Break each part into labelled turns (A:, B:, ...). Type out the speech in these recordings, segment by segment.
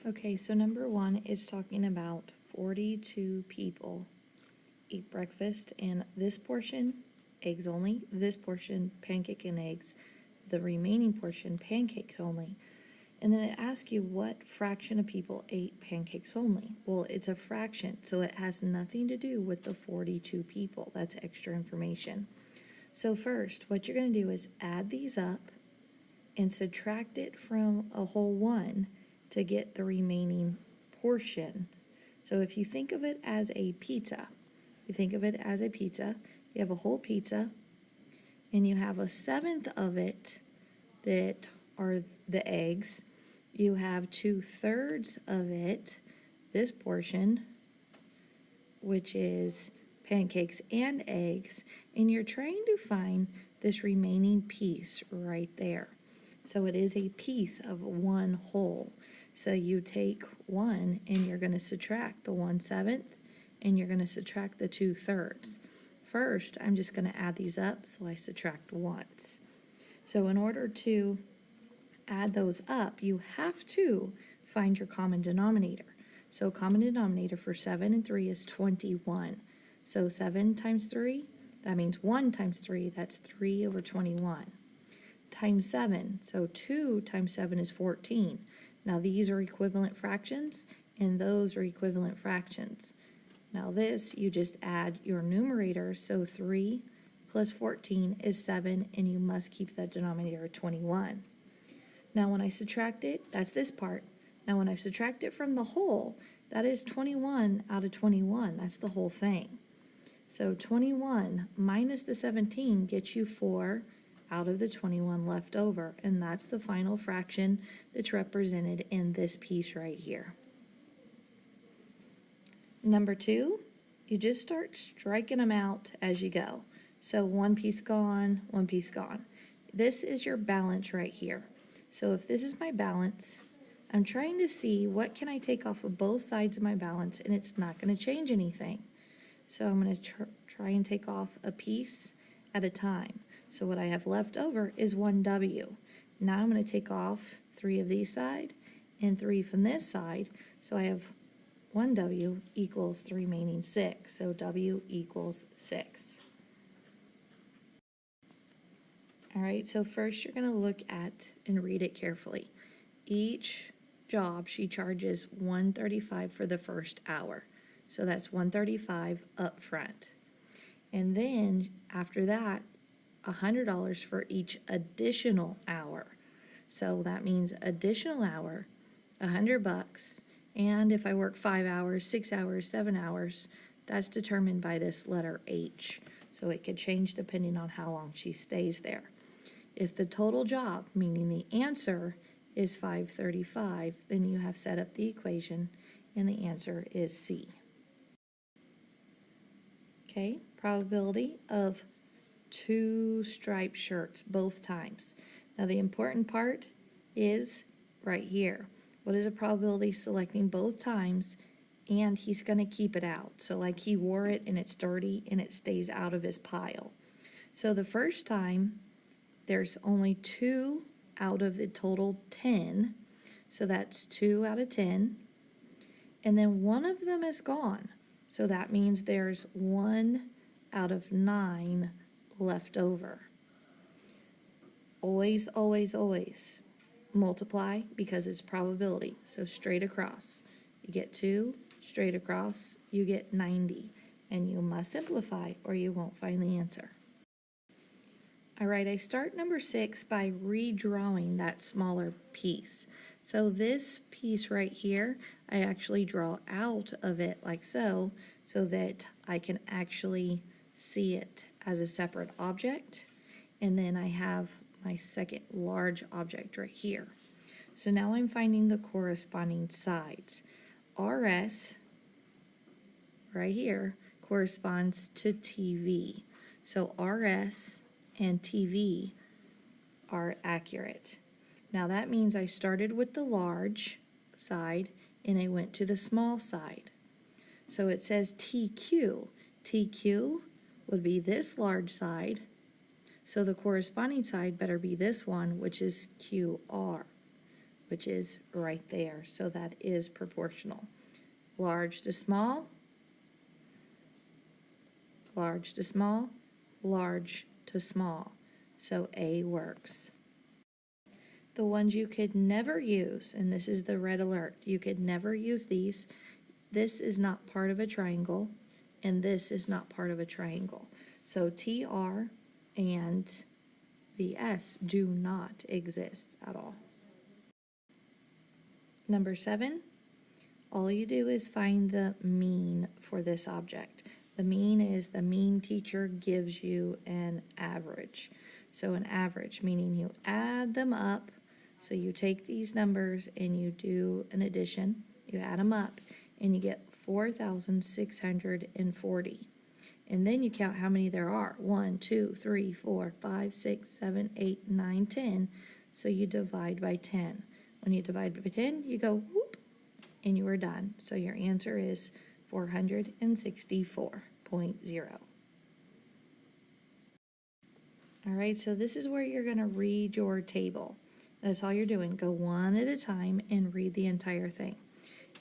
A: Okay, so number one is talking about 42 people eat breakfast, and this portion, eggs only, this portion, pancake and eggs, the remaining portion, pancakes only. And then it asks you what fraction of people ate pancakes only. Well, it's a fraction, so it has nothing to do with the 42 people. That's extra information. So first, what you're going to do is add these up and subtract it from a whole one to get the remaining portion. So if you think of it as a pizza, you have a whole pizza, and you have a seventh of it that are the eggs. You have 2/3 of it, this portion, which is pancakes and eggs, and you're trying to find this remaining piece right there. So it is a piece of one whole. So you take one and you're going to subtract the 1/7 and you're going to subtract the 2/3. First, I'm just going to add these up, so I subtract once. So in order to add those up, you have to find your common denominator. So common denominator for 7 and 3 is 21. So 7 times 3, that means 1 times 3, that's 3 over 21. Times 7, so 2 times 7 is 14. Now these are equivalent fractions, and those are equivalent fractions. Now this, you just add your numerator, so 3 plus 14 is 7, and you must keep that denominator at 21. Now when I subtract it, that's this part. Now when I subtract it from the whole, that is 21 out of 21. That's the whole thing. So 21 minus the 17 gets you 4 out of the 21 left over, and that's the final fraction that's represented in this piece right here. Number 2, you just start striking them out as you go. So one piece gone, one piece gone. This is your balance right here. So if this is my balance, I'm trying to see what can I take off of both sides of my balance, and it's not going to change anything. So I'm going to try and take off a piece at a time. So what I have left over is 1W. Now I'm going to take off 3 of these side and 3 from this side. So I have 1W equals the remaining 6. So W equals 6. All right, so first you're going to look at and read it carefully. Each job, she charges $135 for the first hour. So that's $135 up front. And then after that, $100 for each additional hour. So that means additional hour, $100. And if I work 5 hours, 6 hours, 7 hours, that's determined by this letter H. So it could change depending on how long she stays there. If the total job, meaning the answer, is $535, then you have set up the equation, and the answer is C. Okay, probability of 2 striped shirts both times. Now the important part is right here. What is the probability selecting both times, and he's going to keep it out? So like he wore it and it's dirty and it stays out of his pile. So the first time, there's only 2 out of the total 10. So that's 2 out of 10. And then one of them is gone. So that means there's 1 out of 9 left over. Always, always, always multiply because it's probability. So straight across, you get 2, straight across, you get 90. And you must simplify or you won't find the answer. All right, I start number 6 by redrawing that smaller piece. So this piece right here, I actually draw out of it like so that I can actually see it as a separate object. And then I have my second large object right here. So now I'm finding the corresponding sides. RS, right here, corresponds to TV. So RS and TV are accurate. Now that means I started with the large side and I went to the small side. So it says TQ. TQ would be this large side, so the corresponding side better be this one, which is QR. which is right there. So that is proportional. Large to small, large to small, large to small. So A works. The ones you could never use, and this is the red alert, you could never use these. This is not part of a triangle, and this is not part of a triangle. So TR and VS do not exist at all. Number 7, all you do is find the mean for this object. The mean is the mean teacher gives you an average. So an average, meaning you add them up. So you take these numbers and you do an addition, you add them up, and you get 4,640. And then you count how many there are. 1, 2, 3, 4, 5, 6, 7, 8, 9, 10. So you divide by 10. When you divide by 10, you go whoop, and you are done. So your answer is 464.0. All right, so this is where you're going to read your table. That's all you're doing. Go one at a time and read the entire thing.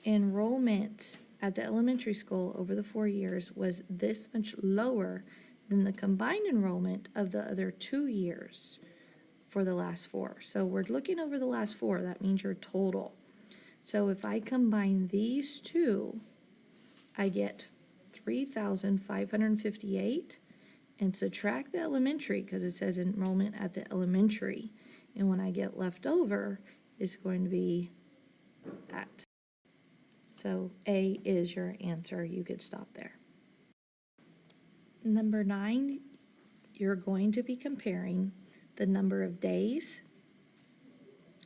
A: Enrollment at the elementary school over the 4 years was this much lower than the combined enrollment of the other 2 years for the last 4. So we're looking over the last 4. That means your total. So if I combine these two, I get 3,558 and subtract the elementary because it says enrollment at the elementary. And when I get left over, it's going to be that. So A is your answer. You could stop there. Number 9, you're going to be comparing the number of days,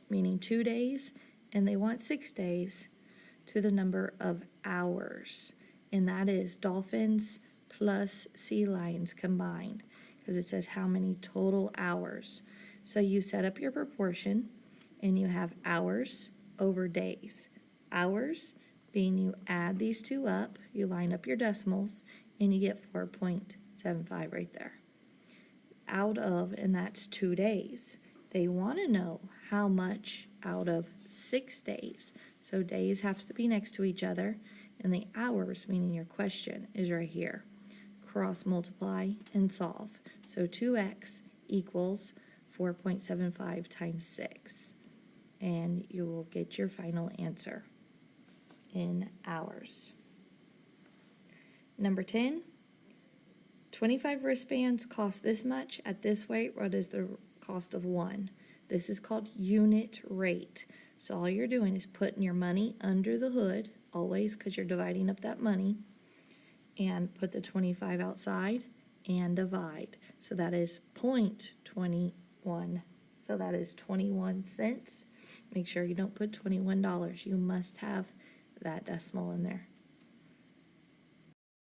A: meaning 2 days, and they want 6 days, to the number of hours. And that is dolphins plus sea lions combined, because it says how many total hours. So you set up your proportion, and you have hours over days. Hours being you add these two up, you line up your decimals, and you get 4.75 right there. Out of, and that's 2 days. They want to know how much out of 6 days. So days have to be next to each other, and the hours, meaning your question, is right here. Cross multiply and solve. So 2x equals 4.75 times 6. And you will get your final answer in hours. Number 10, 25 wristbands cost this much. At this weight, what is the cost of 1? This is called unit rate. So all you're doing is putting your money under the hood, always, because you're dividing up that money, and put the 25 outside and divide. So that is 0.21. So that is 21 cents. Make sure you don't put $21. You must have that decimal in there.